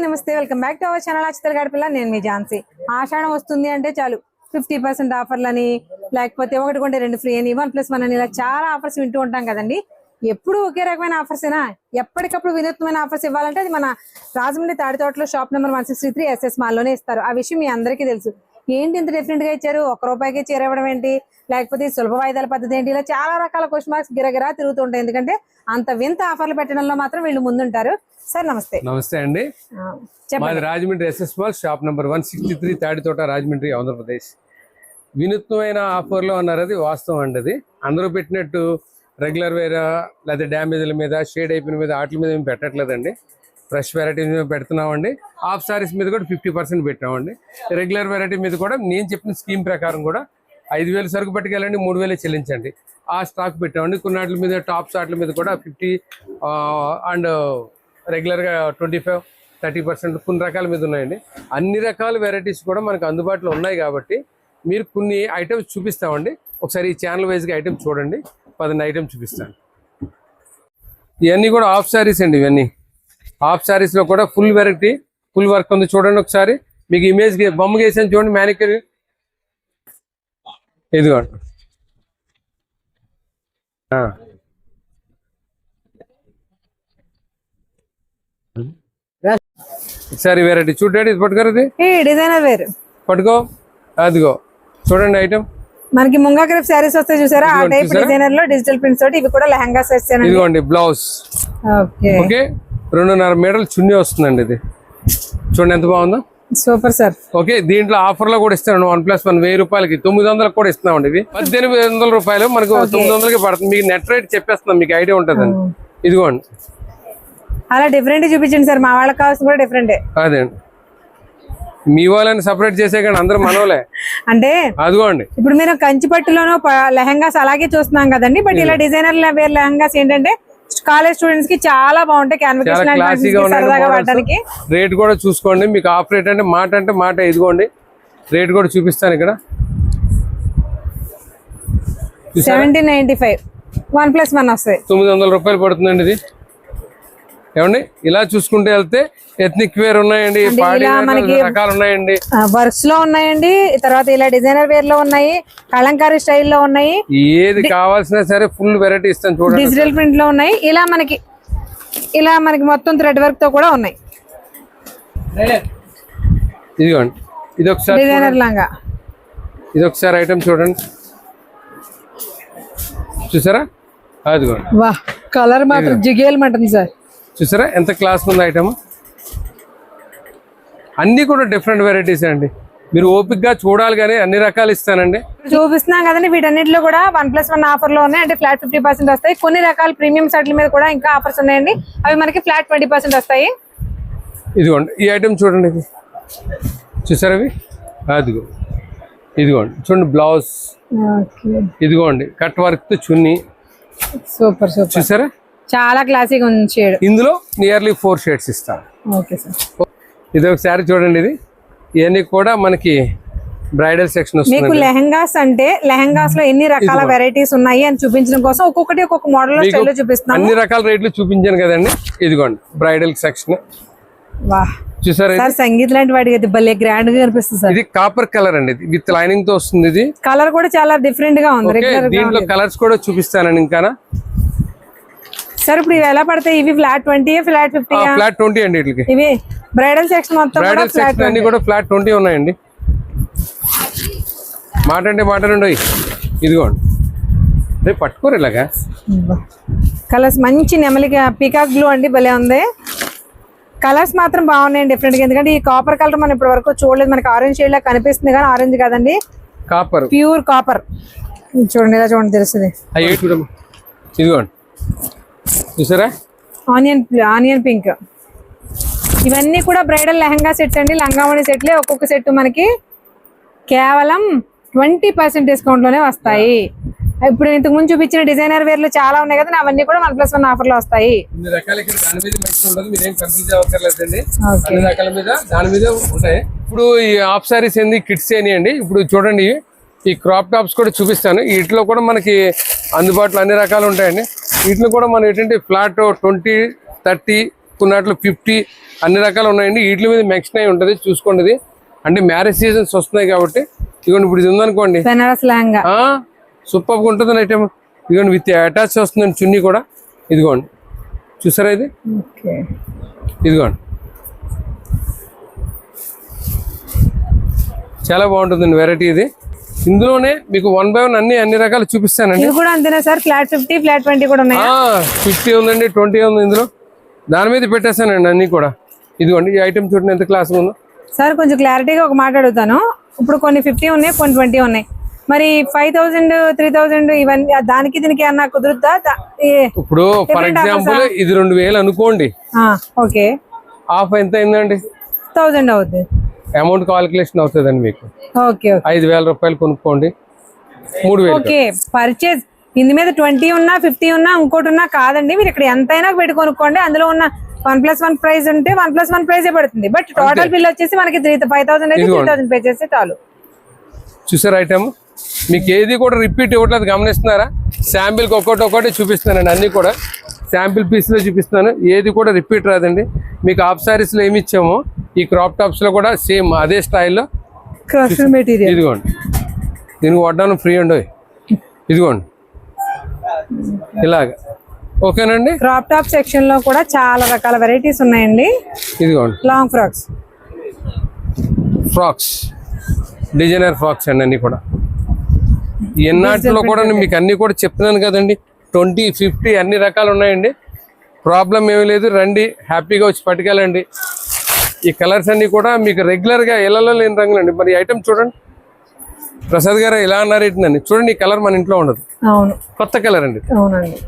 నమస్తే welcome back to our channel అక్షతల గడపల నేను మీ ఝాన్సీ. ఆషాఢం వస్తుంది అంటే చాలు 50% ఆఫర్లని, లేకపోతే ఒకటి కొంటే రెండు ఫ్రీ అని, 1+1 అని, ఇలా చాలా ఆఫర్స్ వింటూ ఉంటాం కదండి. ఎప్పుడు ఒకే రకమైన ఆఫర్స్ ఏనా? ఎప్పటికప్పుడు వినూత్నమైన ఆఫర్స్ ఇవ్వాలంటే అది మన రాజమండ్రి తాడితోటలో షాప్ నెంబర్ 163 SS మాల్లోనే ఇస్తారు. ఆ విషయం మీ అందరికీ తెలుసు. ఏంటి ఇంత డిఫరెంట్ గా ఇచ్చారు, ₹1 చీర ఇవ్వడం ఏంటి, లేకపోతే సులభ వాయిదాల పద్ధతి ఏంటి, ఇలా చాలా రకాల క్వశ్చన్ మార్క్స్ గిరగిరా తిరుగుతుంటాయి. ఎందుకంటే అంత వింత ఆఫర్లు పెట్టడంలో మాత్రం వీళ్ళు ముందుంటారు. సార్ నమస్తే. నమస్తే అండి. మాది Rajahmundry SS mall shop number 163 Tadithota Rajahmundry Andhra Pradesh. వినూత్నమైన ఆఫర్లో అన్నారు, అది వాస్తవం అండి. అది అందరూ పెట్టినట్టు రెగ్యులర్ వేర్ లేదా డ్యామేజ్ల మీద, షేడ్ అయిపోయిన మీద, వాటి మీద మేము పెట్టట్లేదండి. ఫ్రెష్ వెరైటీస్ మీద పెడుతున్నామండి. హాఫ్ సారీస్ మీద కూడా 50% పెట్టామండి. రెగ్యులర్ వెరైటీ మీద కూడా నేను చెప్పిన స్కీమ్ ప్రకారం కూడా 5,000 సరుకు పట్టుకెళ్ళండి, 3,000 చెల్లించండి, ఆ స్టాక్ పెట్టామండి. కొన్ని వాటి మీద టాప్స్ వాటి మీద కూడా 50 అండ్ రెగ్యులర్గా 25-30% కొన్ని రకాల మీద ఉన్నాయండి. అన్ని రకాల వెరైటీస్ కూడా మనకు అందుబాటులో ఉన్నాయి కాబట్టి మీరు కొన్ని ఐటమ్స్ చూపిస్తామండి. ఒకసారి ఈ ఛానల్ వైజ్గా ఐటమ్స్ చూడండి. 10 ఐటమ్స్ చూపిస్తాను. ఇవన్నీ కూడా హాఫ్ శారీస్ అండి. ఇవన్నీ హాఫ్ శారీస్లో కూడా ఫుల్ వెరైటీ, ఫుల్ వర్క్ ఉంది. చూడండి ఒకసారి, మీకు ఇమేజ్ బొమ్మ గేసాను చూడండి. మ్యానిక్యూర్ ఇదిగోండి. ఒకసారి వెరైటీ చూడండి. ఇది పట్టుకోరు, ఇది డిజైనర్ వేర్ పట్టుకో. అదిగో చూడండి ఐటమ్. మనకి ముంగా క్రేప్ శారీస్ వస్తాయి చూసారా, ఆ టైప్ డిజైనర్ లో డిజిటల్ ప్రింట్స్ తోటి ఇవి కూడా లెహంగాస్ వచ్చాయి. ఇదిగోండి బ్లౌజ్. ఓకే 2.5 మీటర్ల చున్నీ వస్తుందండి. ఇది చూడండి ఎంత బాగుందో. Super sir. ఓకే, దీంట్లో ఆఫర్ లో కూడా ఇస్తాను. 1+1 ₹1000 900 కూడా ఇస్తున్నామండి. ఇది 1,800 మనకు 900కి పడుతుంది. మీకు నెట్ రేట్ చెప్పేస్తున్నాం, మీకు ఐడియా ఉంటుందండి. ఇదిగోండి అలా డిఫరెంట్ చూపించండి సార్, మా వాళ్ళకి కావాల్సిన కూడా డిఫరెంట్. అదే అండి, మీ వాళ్ళని సపరేట్ చేసే కానీ అందరూ మనోలే అంటే. అదిగోండి ఇప్పుడు మీరు కంచిపట్టులోనూ లెహంగాస్ అలాగే చూస్తున్నాం కదండి. బట్ ఇలా డిజైనర్ వేర్ లెహంగాస్ ఏంటంటే కాలేజ్ స్టూడెంట్స్ కి చాలా బాగుంటాయి. రేట్ కూడా చూసుకోండి. మీకు ఆఫ్ రేట్ అంటే మాట. ఇదిగోండి రేట్ కూడా చూపిస్తాను ఇక్కడ. 1795 1+1 వస్తాయి. ₹900 పడుతుందండి ఇది. ఏమండి ఇలా చూసుకుంటే వెళ్తే ఎథ్నిక్ వేర్ ఉన్నాయండి, రకాలు ఉన్నాయండి, వర్క్స్ లో ఉన్నాయండి. తర్వాత ఇలా డిజైనర్ వేర్ లో ఉన్నాయి, కలంకారీ స్టైల్లో ఉన్నాయి. ఏది కావాల్సినా సరే ఫుల్ వెరైటీ ఇస్తాను చూడండి. డిజిటల్ ప్రింట్ లో ఉన్నాయి. ఇలా మనకి మొత్తం థ్రెడ్ వర్క్ తో కూడా ఉన్నాయి. ఇదిగోండి ఇది ఒకసారి డిజైనర్ లాగా. ఇది ఒకసారి ఐటమ్ చూడండి, చూసారా? అదిగోండి. వా, కలర్ మాత్రం జిగేల్మంటుంది సార్. చూసారా ఎంత క్లాస్ ఉంది ఐటమ్. అన్ని కూడా డిఫరెంట్ వెరైటీస్ అండి. మీరు ఓపిక్గా చూడాలి, కానీ అన్ని రకాలు ఇస్తానండి. చూపిస్తున్నాం కదండి. వీటన్నిటిలో కూడా 1+1 ఆఫర్ లో ఉన్నాయి. అంటే ఫ్లాట్ 50% వస్తాయి. కొన్ని రకాల ప్రీమియం సెట్ల మీద కూడా ఇంకా ఆఫర్స్ ఉన్నాయండి. అవి మనకి ఫ్లాట్ 20% వస్తాయి. ఇదిగోండి ఈ ఐటమ్ చూడండి. ఇది చూసారా? అవి అదిగో ఇదిగోండి చూడండి బ్లౌజ్. ఇదిగోండి కట్ వర్క్ తో చున్నీ. Super super. చూసారా? చాలా క్లాసిక్ ఉంది షేడ్. ఇందులో నియర్లీ 4 షేడ్స్ ఇస్తాను. Okay sir. ఇది ఒకసారి చూడండి. ఇది ఇవన్నీ కూడా మనకి బ్రైడల్ సెక్షన్ వస్తుంది. మీకు లెహంగాస్ అంటే లెహంగాస్ లో ఎన్ని రకాల వెరైటీస్ ఉన్నాయి అని చూపించడం కోసం ఒక్కొక్కటి ఒక్కొక్క మోడల్ లో స్టైల్ లో చూపిస్తాను. అన్ని రకాల రేట్లు చూపించాను కదండి. ఇదిగోండి బ్రైడల్ సెక్షన్. వాహ్, చూసారా? సంగీత్ లాంటి వాడికి భలే గ్రాండ్ గా కనిపిస్తుంది సార్. ఇది కాపర్ కలర్ అండి, విత్ లైనింగ్ తో వస్తుంది. ఇది కలర్ కూడా చాలా డిఫరెంట్ గా ఉంది. దీంట్లో కలర్స్ కూడా చూపిస్తానండి ఇంకా సార్. ఇప్పుడు ఇవి ఎలా పడతాయి? ఇవి ఫ్లాట్ 20, ఫ్లాట్ 50? ఫ్లాట్ 20 అండి. వీటికి ఇవి బ్రైడల్ సెక్షన్ మొత్తం బ్రైడల్ సెక్షన్ అన్ని కూడా ఫ్లాట్ 20 ఉన్నాయండి. మాటండి. ఇదిగోండి రేపు పట్టుకోరు ఇలాగా. కలర్స్ మంచి నెమలిగా పీకాక్ బ్లూ అండి, భలే ఉంది. కలర్స్ మాత్రం బాగున్నాయండి డిఫరెంట్ గా. ఎందుకంటే ఈ కాపర్ కలర్ మనం ఇప్పటి వరకు చూడలేదు. మనకి ఆరెంజ్ షేడ్ లా కనిపిస్తుంది కానీ ఆరెంజ్ కాదండి, కాపర్, ప్యూర్ కాపర్. చూడండి ఇలా చూడండి తెలుస్తుంది. ఇదిగోండి చూసారా? Onion pink. ఇవన్నీ కూడా బ్రైడల్ లెహంగా సెట్స్ అండి, లంగావణి సెట్లే. ఒక్కొక్క సెట్ మనకి కేవలం 20% డిస్కౌంట్ లోనే వస్తాయి. ఇప్పుడు ఇంతకు ముందు చూపించిన డిజైనర్ వేర్లు చాలా ఉన్నాయి కదా, అవన్నీ కూడా 1+1 ఆఫర్ లో వస్తాయి. ఇప్పుడు ఈ హాఫ్ సారీస్ ఏంది, కిడ్స్ అండి. ఇప్పుడు చూడండి ఈ క్రాప్ టాప్స్ కూడా చూపిస్తాను. వీటిలో కూడా మనకి అందుబాటులో అన్ని రకాలు ఉంటాయండి. వీటిని కూడా మనం ఏంటంటే ఫ్లాట్ 20, 30, కొన్నాట్లో 50 అన్ని రకాలు ఉన్నాయండి. వీటి మీద మెన్షన్ అయి ఉంటుంది, చూసుకోండి. ఇది అంటే మ్యారేజ్ సీజన్స్ వస్తున్నాయి కాబట్టి ఇదిగోండి. ఇప్పుడు ఇది ఉందనుకోండి, బెనారస్ లెహంగా సూపర్గా ఉంటుంది ఐటమ్. ఇదిగోండి విత్ అటాచ్ వస్తుందండి చున్నీ కూడా. ఇదిగోండి చూసారా, ఇది ఇదిగోండి చాలా బాగుంటుందండి వెరైటీ ఇది. ఇందులోనే మీకు 1 by 1 అన్ని రకాలు చూపిస్తానండి. ఇది కూడా అంతేనా సార్? ఫ్లాట్ 50, ఫ్లాట్ 20 కూడా ఉన్నాయి. 50 ఉందండి, 20 ఉంది ఇందులో. దాని మీద పెట్టేస్తానండి అన్ని కూడా. ఇదిగోండి ఈ ఐటమ్ చూడండి ఎంత క్లాస్ ఉందో. సార్ కొంచెం క్లారిటీగా ఒక మాట అడుగుతాను. ఇప్పుడు కొన్ని 50 ఉన్నాయి, కొన్ని 20 ఉన్నాయి. మరి 5000, 3000 ఇవన్నీ దానికి దీనికి అన్నా కుదురుద్దా? ఇప్పుడు ఫర్ ఎగ్జాంపుల్ ఇది 2000 అనుకోండి. ఓకే, ఆఫ్ ఎంత అయిందండి? 1000 అవుతుంది. అమౌంట్ కాలిక్యులేషన్ అవుతుందండి మీకు. ఓకే, 5000 రూపాయలు కొనుక్కోండి, 3000. ఓకే, పర్చేజ్ ఇందు మీద 20 ఉన్నా 50 ఉన్నా ఇంకోటి ఉన్నా కాదండి. మీరు ఇక్కడ ఎంతైనా పెట్టి కొనుక్కోండి. అందులో ఉన్న 1+1 ప్రైస్ ఉంటే 1+1 ప్రైజే పడుతుంది. బట్ టోటల్ బిల్ వచ్చేసి మనకి 5000 అయితే 3000 పే చేస్తే చాలు. చూసారు ఐటమ్ మీకు ఏది కూడా రిపీట్ ఇవ్వట్లేదు, గమనిస్తున్నారా? శాంపిల్కి ఒక్కొక్కటి చూపిస్తున్నానండి, అన్ని కూడా శాంపిల్ పీస్లో చూపిస్తున్నాను. ఏది కూడా రిపీట్ రాదండి. మీకు హాఫ్ సారీస్లో ఏమి ఇచ్చామో ఈ క్రాప్ టాప్స్లో కూడా సేమ్ అదే స్టైల్లో. మెటీరియల్ ఇదిగోండి, దీనికి వడ్డాను ఫ్రీ అండి. ఇదిగోండి ఇలాగా, ఓకేనండి. క్రాప్ టాప్ సెక్షన్ లో కూడా చాలా రకాల వెరైటీస్ ఉన్నాయండి. ఇదిగోండి లాంగ్ ఫ్రాక్స్, డిజైనర్ ఫ్రాక్స్ అండి అన్ని కూడా. ఎన్నాటిలో కూడా మీకు అన్ని కూడా చెప్తున్నాను కదండి. 20, 50 అన్ని రకాలు ఉన్నాయండి. ప్రాబ్లం ఏమీ లేదు, రండి హ్యాపీగా వచ్చి పట్టుకెళ్ళండి. ఈ కలర్స్ అన్ని కూడా మీకు రెగ్యులర్గా ఇళ్లలో లేని రంగులండి. మరి ఐటమ్ చూడండి, ప్రసాద్ గారు ఇలా అన్నారు ఏంటండి, చూడండి ఈ కలర్ మన ఇంట్లో ఉండదు. అవును, కొత్త కలర్ అండి. అవునండి,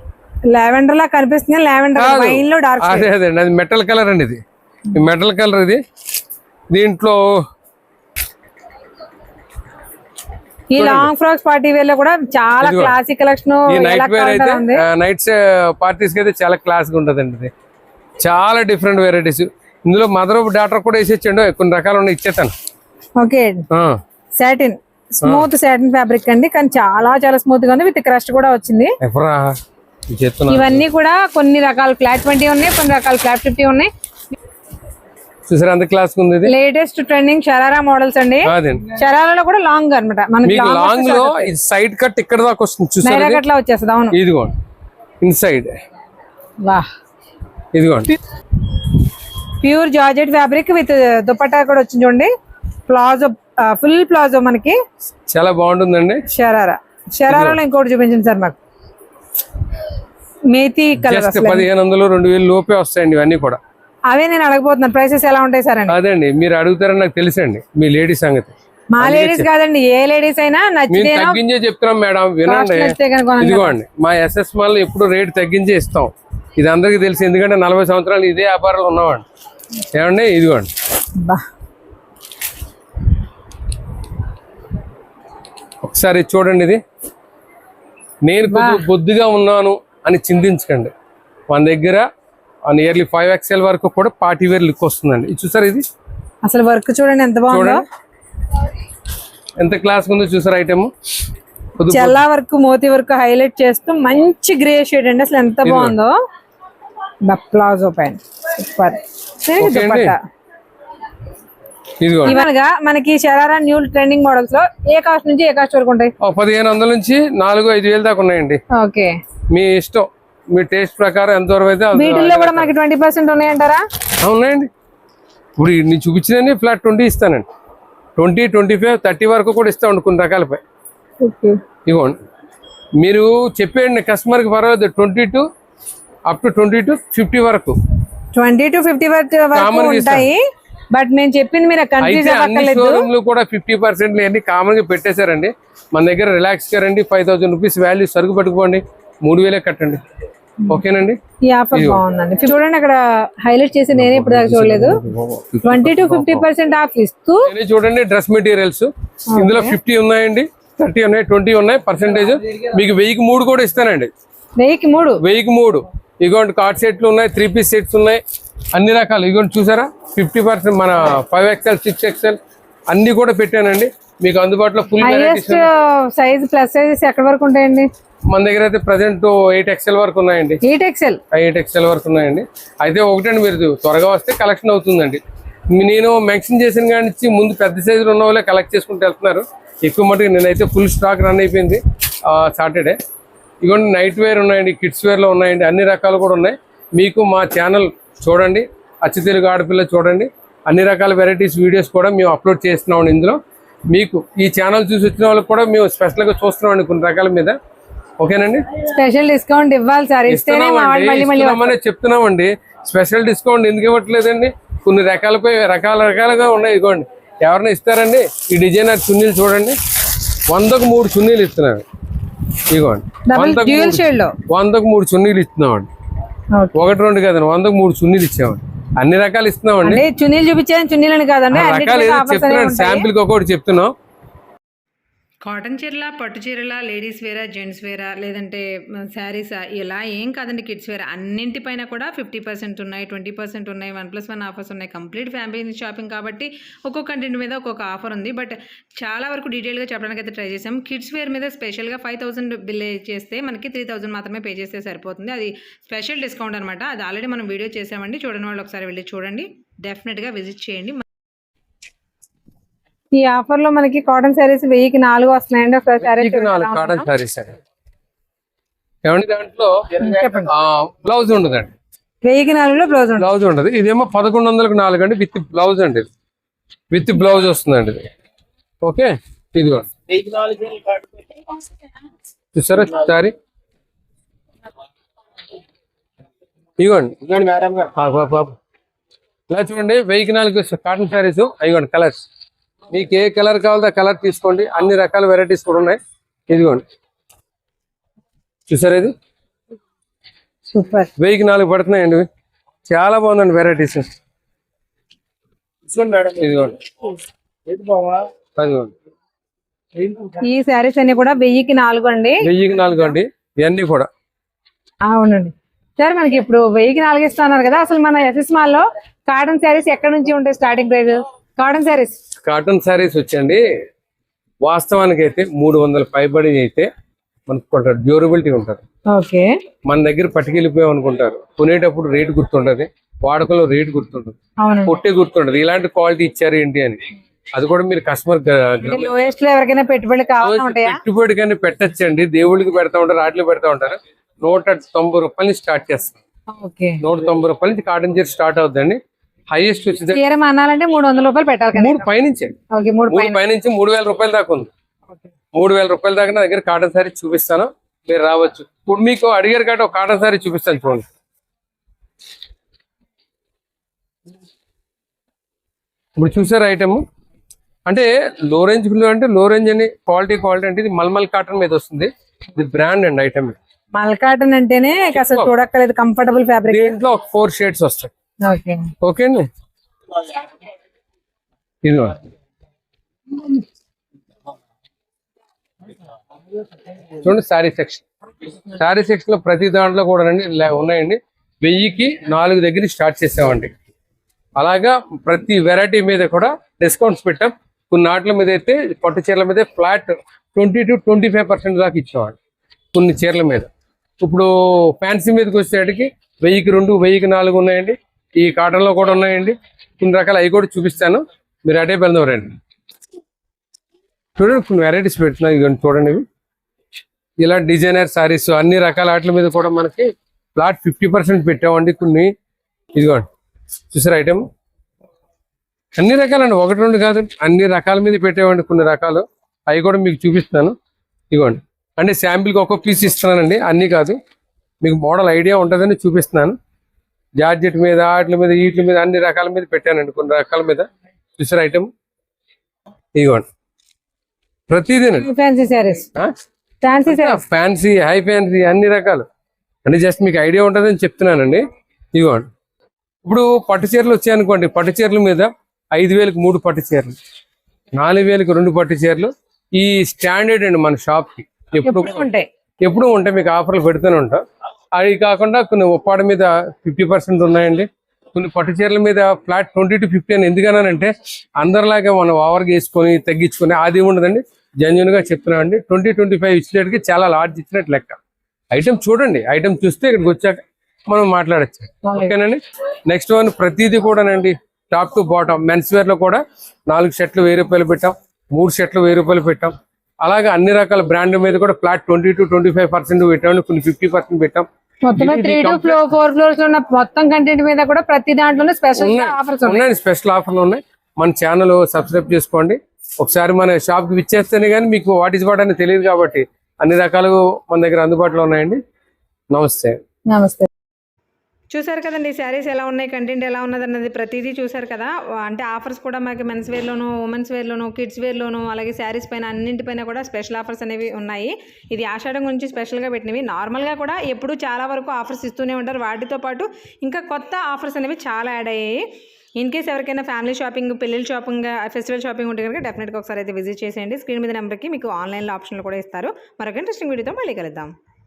లావెండర్ లా కనిపిస్తుంది. లావెండర్ వైన్ లో డార్క్. అదే అండి, అది మెటల్ కలర్ అండి. ఇది మెటల్ కలర్. ఇది దీంట్లో ఈ లాంగ్ ఫ్రాక్స్ పార్టీ వేర్ లో కూడా చాలా క్లాసిక్ కలెక్షన్. ఈ నైట్ వేర్ అయితే నైట్స్ పార్టీస్ కి అయితే చాలా క్లాస్ గా ఉంటదండి. ఇది చాలా డిఫరెంట్ వెరైటీస్. ఇందులో మదర్ డాటర్ కూడా వేసేచ్చండి, కొన్ని రకాలు ఉన్నాయి, ఇచ్చేస్తాను. Okay, satin smooth satin fabric అండి, కానీ చాలా చాలా స్మూత్ గా ఉంది. విత్ క్రస్ట్ కూడా వచ్చింది. ఇవన్నీ కూడా కొన్ని రకాల ఫ్లాట్ 20 ఉన్నాయి, కొన్ని రకాల ఫ్లాట్ 50 ఉన్నాయి. చూసారా అంత క్లాస్ ఉంది. లేటెస్ట్ ట్రెండింగ్ షరారా మోడల్స్ అండి. షరారాలో కూడా లాంగ్ అనమాట. మనకి లాంగ్ లో సైడ్ కట్ ఇక్కడ దాకా వస్తుంది, చూసారా అట్లా వచ్చేస్తుంది. అవును, ఇదిగోండి ఇన్సైడ్. వాహ్, ఇదిగోండి pure georgette fabric with dupatta కూడా వచ్చింది చూడండి. ప్లాజో, ఫుల్ ప్లాజో మనకి చాలా బాగుంటుందండి. షరారాలో ఇంకోటి చూపించండి సార్ మాకు. మేతి కలర్ 1500, 2000 లోపే వస్తాయండి ఇవన్నీ కూడా. అవే నేను అడగబోతున్నాను, ప్రైసెస్ ఎలా ఉంటాయి సార్ అండి? అదండి మీరు అడుగుతారని నాకు తెలుసండి, మీ లేడీస్ సంగతి. మా లేడీస్ కాదండి, ఏ లేడీస్ అయినా నచ్చితే తగ్గించే చెప్తున్నాం మేడం, వినండి. ఇదిగోండి మా ఎస్ఎస్ మాల్ ఎప్పుడు రేట్ తగ్గించే ఇస్తాం. ఇది అందరికీ తెలుసు, ఎందుకంటే 40 సంవత్సరాలు ఇదే వ్యాపారాలు ఉన్నవాడు. ఏమండి ఇదిగోండి ఒకసారి చూడండి. ఇది నేను బొద్దుగా ఉన్నాను అని చింతించకండి. మన దగ్గర నియర్లీ 5XL వరకు కూడా పార్టీ వేర్ లుక్ వస్తుందండి. ఇది చూసారు, ఇది అసలు వర్క్ చూడండి ఎంత బాగుందో, ఎంత క్లాస్ ఉందో చూసారు. ఐటమ్ చెల్లా వర్క్, మోతీ వర్క్ హైలైట్ చేస్తూ మంచి గ్రే షేడ్ అండి. అసలు ఎంత బాగుందో. Palazzo pant super. ఇవన్నగా మనకి షరారా న్యూ ట్రెండింగ్ మోడల్స్ లో ఏ కాస్ట్ నుంచి ఏ కాస్ట్ వరకు ఉంటాయి? 1500 నుంచి 4-5 వేలు దాకా ఉన్నాయండి. ఓకే, మీ ఇష్టం, మీ టేస్ట్ ప్రకారం ఎంతవరకు అయితే. వీటిల్లో కూడా మనకి 20% ఉన్నాయంటారా? ఉన్నాయండి. ఇప్పుడు నేను చూపించిందని ఫ్లాట్ 20 ఇస్తానండి. 20, 25, 30 వరకు కూడా ఇస్తామండి కొన్ని రకాలపై. ఇవ్వండి, మీరు చెప్పేయండి కస్టమర్కి, పర్వాలేదు. 22 up to 22, 50 వరకు, 20 to 50 వరకు ఉంటాయి. బట్ నేను చెప్పింది మీరు కన్ఫ్యూజ్ అవ్వక్కర్లేదు. షోరూమ్లు కూడా 50% అన్ని కామన్ గా పెట్టేశారండి. మన దగ్గర రిలాక్స్ గా రండి, 5000 రూపీస్ వాల్యూ సరుకు పట్టుకోండి, 3000 కట్టండి. ఓకేనండి, ఈ ఆఫర్ బాగుందండి. చూడండి అక్కడ హైలైట్ చేసి నేనే ఇప్పుడు దాకా చూడలేదు. 20 to 50% ఆఫ్ ఇస్తూ చూడండి. డ్రెస్ మెటీరియల్స్ ఇందులో 50 ఉన్నాయండి, 30 ఉన్నాయి, 20 ఉన్నాయి పర్సెంటేజ్. మీకు 1000కి 3 కూడా ఇస్తానండి. 1000కి 3 ఇగోండి. కార్డ్ సెట్లు ఉన్నాయి, 3 పీస్ సెట్స్ ఉన్నాయి, అన్ని రకాలు. ఇగోండి చూసారా, 50% మన 5XL, 6XL అన్ని కూడా పెట్టానండి మీకు అందుబాటులో. Full highest size plus sizes ఎక్కడి వరకు ఉంటాయండి? మన దగ్గర అయితే ప్రజెంట్ 8XL వరకు ఉన్నాయండి. 8XL 8XL వరకు ఉన్నాయండి. అయితే ఒకటండి, మీరు త్వరగా వస్తే కలెక్షన్ అవుతుందండి. నేను మెన్షన్ చేసిన కాడి నుంచి ముందు పెద్ద సైజులు ఉన్న వాళ్ళే కలెక్ట్ చేసుకుంటూ వెళ్తున్నారు. ఎక్కువ మటుకు నేనైతే ఫుల్ స్టాక్ రన్ అయిపోయింది సాటర్డే. ఇదిగోండి నైట్ వేర్ ఉన్నాయండి, కిడ్స్ వేర్లో ఉన్నాయండి, అన్ని రకాలు కూడా ఉన్నాయి. మీకు మా ఛానల్ చూడండి, అచ్చ తెలుగు ఆడపిల్ల చూడండి, అన్ని రకాల వెరైటీస్ వీడియోస్ కూడా మేము అప్లోడ్ చేస్తున్నామండి. ఇందులో మీకు ఈ ఛానల్ చూసి వచ్చిన వాళ్ళకి కూడా మేము స్పెషల్గా చూస్తున్నామండి కొన్ని రకాల మీద. ఓకేనండి, స్పెషల్ డిస్కౌంట్ ఇవ్వాలి సార్, ఇస్తేనే మా వాళ్ళు మళ్ళీ మళ్ళీ ఇస్తున్నామని చెప్తున్నామండి. స్పెషల్ డిస్కౌంట్ ఎందుకు ఇవ్వట్లేదండి? కొన్ని రకాలుగా ఉన్నాయి. ఇదిగోండి, ఎవరైనా ఇస్తారండి? ఈ డిజైనర్ చున్నీలు చూడండి, 100కు 3 చున్నీలు ఇస్తున్నారు. ఇదిగోండి, 100కు 3 చున్నీలు ఇస్తున్నామండి. 1-2 కదండి, 100కు 3 చున్నీలు ఇచ్చామండి. అన్ని రకాలు ఇస్తున్నామండి. చున్నీలు చూపించాను, చున్నీలని కాదండి, రకాలు ఏదో చెప్తున్నాను, శాంపిల్ కి ఒకటి చెప్తున్నాం. కాటన్ చీరల, పట్టు చీరల, లేడీస్ వేరా, జెంట్స్ వేరా, లేదంటే శారీసా, ఇలా ఏం కాదండి, కిడ్స్ వేరా, అన్నింటిపైన కూడా 50% ఉన్నాయి, 20% ఉన్నాయి, 1+1 ఆఫర్స్ ఉన్నాయి. కంప్లీట్ ఫ్యామిలీ షాపింగ్ కాబట్టి ఒక్కొక్క కంటెంట్ మీద ఒక్కొక్క ఆఫర్ ఉంది. బట్ చాలా వరకు డీటెయిల్గా చెప్పడానికి అయితే ట్రై చేసాం. కిడ్స్ వేర్ మీద స్పెషల్గా 5000 బిల్ చేస్తే మనకి 3000 మాత్రమే పే చేస్తే సరిపోతుంది. అది స్పెషల్ డిస్కౌంట్ అనమాట. అది ఆల్రెడీ మనం వీడియో చేసామండి, చూడని వాళ్ళు ఒకసారి వెళ్ళి చూడండి, డెఫినెట్గా విజిట్ చేయండి. ఈ ఆఫర్ లో మనకి కాటన్ శారీస్ 1000కి 4 వస్తున్నాయండి. ఒక శారీ 4 కాటన్ శారీస్ అండి. ఏమండి దాంట్లో బ్లౌజ్ ఉండదండి. 1000కి 4లో బ్లౌజ్ ఉండదు. ఇదేమో 1100కి 4 అండి, విత్ బ్లౌజ్ అండి. విత్ బ్లౌజ్ వస్తుందండి ఇది. ఓకే, ఇదిగో చూసారా శారీ, ఇదిగోండి. ఇలా చూడండి, 1000కి 4 కాటన్ శారీస్. ఇదిగోండి కలర్స్, మీకు ఏ కలర్ కావాలో ఆ కలర్ తీసుకోండి. అన్ని రకాల వెరైటీస్ కూడా ఉన్నాయి. ఇదిగోండి చూసారా, ఇది సూపర్, 1000కి 4 పడుతున్నాయండి. చాలా బాగుందండి వెరైటీస్. ఇదిగోండి, ఈ శారీస్ అన్ని కూడా 1000కి 4 అండి. 1000కి 4 అండి ఇవన్నీ కూడా. అవునండి సార్, మనకి ఇప్పుడు 1000కి 4 ఇస్తున్నారు కదా, అసలు మన ఎస్ఎస్ మాల్ లో కాటన్ శారీస్ ఎక్కడ నుంచి ఉంటాయి స్టార్టింగ్ ప్రైస్? కాటన్ శారీస్ వచ్చండి, వాస్తవానికి అయితే 300 పైబడి అయితే మనకు డ్యూరబిలిటీ ఉంటుంది. ఓకే, మన దగ్గర పట్టుకెళ్ళిపోయాం అనుకుంటారు, కొనేటప్పుడు రేట్ గుర్తుంటది, వాడకంలో రేట్ గుర్తుంటది, పొట్టే గుర్తుంటది, ఇలాంటి క్వాలిటీ ఇచ్చారు ఏంటి అని. అది కూడా మీరు కస్టమర్ ఎవరికైనా పెట్టుబడి కానీ పెట్టచ్చండి. దేవుడికి పెడతా ఉంటారు, ఆటలు పెడతా ఉంటారు. 190 రూపాయల నుంచి స్టార్ట్ చేస్తాం. 190 రూపాయల నుంచి కాటన్ చీర స్టార్ట్ అవుతుందండి. హైయెస్ట్ వచ్చింది 300 రూపాయలు పెట్టాలి. 3 పైనుంచి 3000 రూపాయల దాకా ఉంది. 3000 రూపాయల దాకా నా దగ్గర కాటన్ శారీ చూపిస్తాను, మీరు రావచ్చు. ఇప్పుడు మీకు అడిగారు కాబట్టి ఒక కాటన్ శారీ చూపిస్తాను చూడండి. ఇప్పుడు చూసారు ఐటమ్, అంటే లో రేంజ్ అంటే లో రేంజ్ అని, క్వాలిటీ అంటే ఇది మల్మల్ కాటన్ మీద వస్తుంది. ఇది బ్రాండ్ అండి ఐటమ్. మల్ కాటన్ అంటేనే అసలు చూడక్కర్లేదు, కంఫర్టబుల్ ఫ్యాబ్రిక్. దీంట్లో ఒక 4 షేడ్స్ వస్తాయి. ఓకే అండి, ఇదిగో చూడండి శారీ సెక్షన్ లో ప్రతి దాంట్లో కూడా ఉన్నాయండి. 1000కి 4 దగ్గర స్టార్ట్ చేసామండి. అలాగా ప్రతి వెరైటీ మీద కూడా డిస్కౌంట్స్ పెట్టాం. కొన్ని నాట్ల మీద అయితే, పట్టు చీరల మీద ఫ్లాట్ 20 to 25% దాకా ఇచ్చామండి కొన్ని చీరల మీద. ఇప్పుడు ఫ్యాన్సీ మీదకి వచ్చేటికి 1000కి 2, 1000కి 4 ఉన్నాయండి. ఈ కాటన్ లో కూడా ఉన్నాయండి కొన్ని రకాలు, అవి కూడా చూపిస్తాను, మీరు అటే వెళ్దాం రండి. చూడండి కొన్ని వెరైటీస్ పెడుతున్నాయి, ఇవన్నీ చూడండి. ఇలా డిజైనర్ సారీస్ అన్ని రకాల వాటి మీద కూడా మనకి ఫ్లాట్ 50% పెట్టామండి కొన్ని. ఇదిగోండి చూసారు ఐటమ్, అన్ని రకాలండి, 1-2 కాదు, అన్ని రకాల మీద పెట్టామండి కొన్ని రకాలు, అవి కూడా మీకు చూపిస్తాను. ఇదిగోండి, అంటే శాంపిల్కి ఒక్కొక్క పీస్ ఇస్తున్నానండి, అన్నీ కాదు, మీకు మోడల్ ఐడియా ఉంటుందని చూపిస్తున్నాను. జార్జెట్ మీద, వాటి మీద, వీటి మీద, అన్ని రకాల మీద పెట్టానండి కొన్ని రకాల మీద. చూసారు ఐటమ్, ఇదిగోండి ప్రతిదీనండి ఫ్యాన్సీ, హై ఫ్యాన్సీ, అన్ని రకాలు, అంటే జస్ట్ మీకు ఐడియా ఉంటుందని చెప్తున్నానండి. ఇదిగోండి, ఇప్పుడు పట్టు చీరలు వచ్చాయనుకోండి, పట్టు చీరల మీద 5000కి 3 పట్టు చీరలు, 4000కి 2 పట్టు చీరలు. ఈ స్టాండర్డ్ అండి మన షాప్ కి, ఎప్పుడు ఉంటాయి, మీకు ఆఫర్లు పెడుతూనే ఉంటాం. అవి కాకుండా కొన్ని ఉప్పాడ మీద 50% ఉన్నాయండి. కొన్ని పట్టు చీరల మీద ఫ్లాట్ 20 to 50 అని. ఎందుకనంటే అందరిలాగా మనం ఓవర్గా వేసుకొని తగ్గించుకొని అది ఉండదండి. జెన్యున్ గా చెప్తున్నామండి. 20-25 ఇచ్చినట్టుకి చాలా లార్జ్ ఇచ్చినట్టు లెక్క. ఐటమ్ చూడండి, ఐటమ్ చూస్తే ఇక్కడికి వచ్చాక మనం మాట్లాడచ్చు. ఓకేనండి. నెక్స్ట్ వన్ ప్రతిదీ కూడానండి top to bottom men's wear లో కూడా 4 షర్ట్లు 1000 రూపాయలు పెట్టాం, 3 షర్ట్లు 1000 రూపాయలు పెట్టాం. అలాగే అన్ని రకాల బ్రాండ్ మీద కూడా ఫ్లాట్ 20-25% పెట్టాం, కొన్ని 50% పెట్టాం. మొత్తం 3 to 4 ఫ్లోర్స్ ఉన్న మొత్తం కంటెంట్ మీద కూడా ప్రతి దాంట్లోనే స్పెషల్ ఆఫర్స్ ఉన్నాయి, స్పెషల్ ఆఫర్లు ఉన్నాయి. మన ఛానల్ సబ్స్క్రైబ్ చేసుకోండి. ఒకసారి మన షాప్ కి విచ్చేస్తేనే కానీ మీకు వాట్ ఇస్ వాట్ అని తెలియదు, కాబట్టి అన్ని రకాలు మన దగ్గర అందుబాటులో ఉన్నాయండి. నమస్తే. నమస్తే. చూసారు కదండి శారీస్ ఎలా ఉన్నాయి, కంటెంట్ ఎలా ఉన్నది అన్నది ప్రతిదీ చూసారు కదా. అంటే ఆఫర్స్ కూడా మనకి మెన్స్ వేర్లోను, ఉమెన్స్ వేర్లోను, కిడ్స్ వేర్లోను, అలాగే శారీస్ పైన అన్నింటిపైన కూడా స్పెషల్ ఆఫర్స్ అనేవి ఉన్నాయి. ఇది ఆషాఢం గురించి స్పెషల్గా పెట్టినవి. నార్మల్గా కూడా ఎప్పుడు చాలా వరకు ఆఫర్స్ ఇస్తూనే ఉంటారు. వాటితో పాటు ఇంకా కొత్త ఆఫర్స్ అనేవి చాలా యాడ్ అయ్యాయి. ఇన్ కేస్ ఎవరికైనా ఫ్యామిలీ షాపింగ్, పెళ్ళిళ్ళ షాపింగ్, ఫెస్టివల్ షాపింగ్ ఉంటే కనుక డెఫినెట్గా ఒకసారి అయితే విజిట్ చేసేయండి. స్క్రీన్ మీద నెంబర్కి మీకు ఆన్లైన్లో ఆప్షన్లు కూడా ఇస్తారు. మరొక ఇంట్రెస్టింగ్ వీడియోతో మళ్ళీ కలుద్దాం.